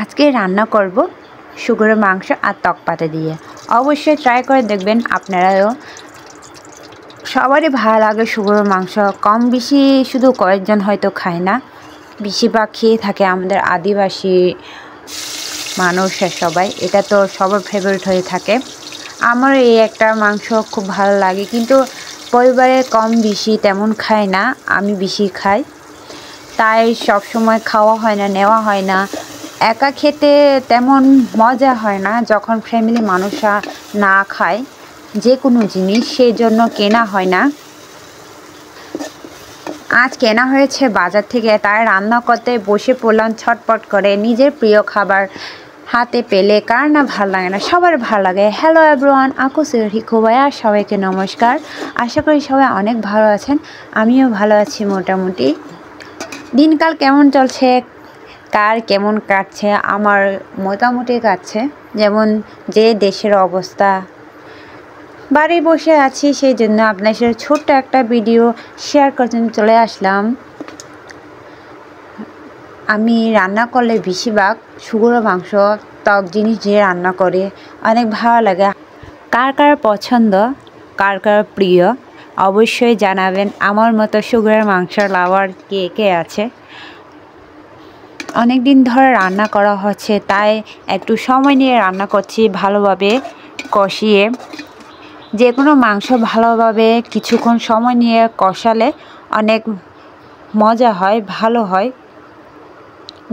আজকে রান্না করব শুকরের মাংস আর তক পাতা দিয়ে। অবশ্যই ট্রাই করে দেখবেন আপনারাও। সবারই ভালো লাগে শুকরের মাংস, কম বেশি শুধু কয়েকজন হয়তো খায় না, বেশিরভাগ খেয়ে থাকে আমাদের আদিবাসী মানুষের সবাই। এটা তো সবার ফেভারিট হয়ে থাকে। আমার এই একটা মাংস খুব ভালো লাগে, কিন্তু পরিবারে কম বেশি তেমন খায় না, আমি বেশি খাই, তাই সব সময় খাওয়া হয় না, নেওয়া হয় না। একা খেতে তেমন মজা হয় না যখন ফ্যামিলি মানুষরা না খায় যে কোনো জিনিস, সেই জন্য কেনা হয় না। আজ কেনা হয়েছে বাজার থেকে, তাই রান্না করতে বসে পড়লাম ছটপট করে। নিজের প্রিয় খাবার হাতে পেলে কার না ভালো লাগে না, সবার ভালো লাগে। হ্যালো এভরিওয়ান, আকু সিরি খোবায়া, সবাইকে নমস্কার। আশা করি সবাই অনেক ভালো আছেন, আমিও ভালো আছি মোটামুটি। দিনকাল কেমন চলছে, কার কেমন কাটছে? আমার মোটামুটি কাটছে, যেমন যে দেশের অবস্থা। বাড়ি বসে আছি, সেই জন্য আপনার সাথে ছোট্ট একটা ভিডিও শেয়ার করতে চলে আসলাম। আমি রান্না করলে বেশিরভাগ শুকরের মাংস, টক জিনিস দিয়ে রান্না করে অনেক ভালো লাগে। কার কার পছন্দ, কার কার প্রিয় অবশ্যই জানাবেন। আমার মতো শুকরের মাংস লাভার কে কে আছে? অনেক দিন ধরে রান্না করা হচ্ছে, তাই একটু সময় নিয়ে রান্না করছি, ভালোভাবে কষিয়ে। যে কোনো মাংস ভালোভাবে কিছুক্ষণ সময় নিয়ে কষালে অনেক মজা হয়, ভালো হয়।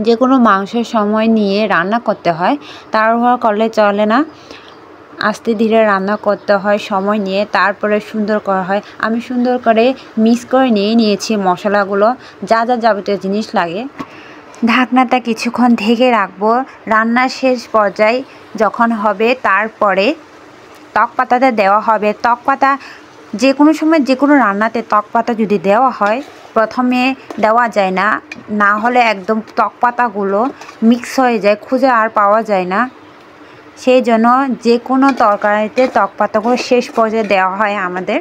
যে কোনো মাংসের সময় নিয়ে রান্না করতে হয়, তাড়াহুড়ো করলে চলে না, আস্তে ধীরে রান্না করতে হয়, সময় নিয়ে, তারপরে সুন্দর করা হয়। আমি সুন্দর করে মিক্স করে নিয়েছি মশলাগুলো, যা যা যাবতীয় জিনিস লাগে। ঢাকনাটা কিছুক্ষণ ঢেকে রাখবো। রান্নার শেষ পর্যায়ে যখন হবে, তারপরে তক পাতাতে দেওয়া হবে। তক পাতা যে কোনো সময় যে কোনো রান্নাতে তক পাতা যদি দেওয়া হয়, প্রথমে দেওয়া যায় না, না হলে একদম তক পাতাগুলো মিক্স হয়ে যায়, খুঁজে আর পাওয়া যায় না। সেই জন্য যে কোনো তরকারিতে তক পাতাগুলো শেষ পর্যায়ে দেওয়া হয় আমাদের।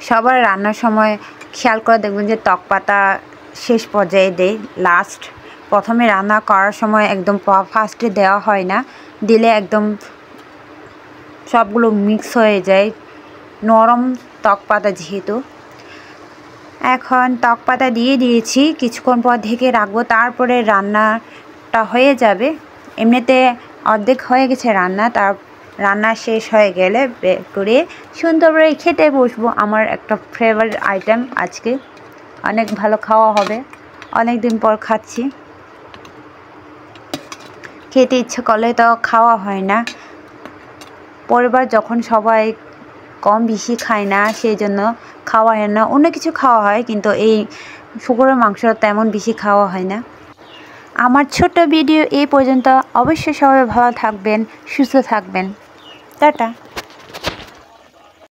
সবার রান্নার সময় খেয়াল করে দেখবেন যে তক পাতা শেষ পর্যায়ে দেয়, লাস্ট। প্রথমে রান্না করার সময় একদম ফার্স্টে দেওয়া হয় না, দিলে একদম সবগুলো মিক্স হয়ে যায়, নরম তক পাতা যেহেতু। এখন তক পাতা দিয়ে দিয়েছি, কিছুক্ষণ পর ঢেকে রাখবো, তারপরে রান্নাটা হয়ে যাবে। এমনিতে অর্ধেক হয়ে গেছে রান্না, তার রান্না শেষ হয়ে গেলে বের করে সুন্দর করে খেতে বসবো। আমার একটা ফেভারিট আইটেম আজকে, অনেক ভালো খাওয়া হবে, অনেক দিন পর খাচ্ছি। খেতে ইচ্ছে করলে তো খাওয়া হয় না, পরিবার যখন সবাই কম বেশি খায় না, সেই জন্য খাওয়া হয় না। অন্য কিছু খাওয়া হয়, কিন্তু এই শুকরের মাংস তেমন বেশি খাওয়া হয় না। আমার ছোট্ট ভিডিও এই পর্যন্ত। অবশ্যই সবাই ভালো থাকবেন, সুস্থ থাকবেন। টাটা।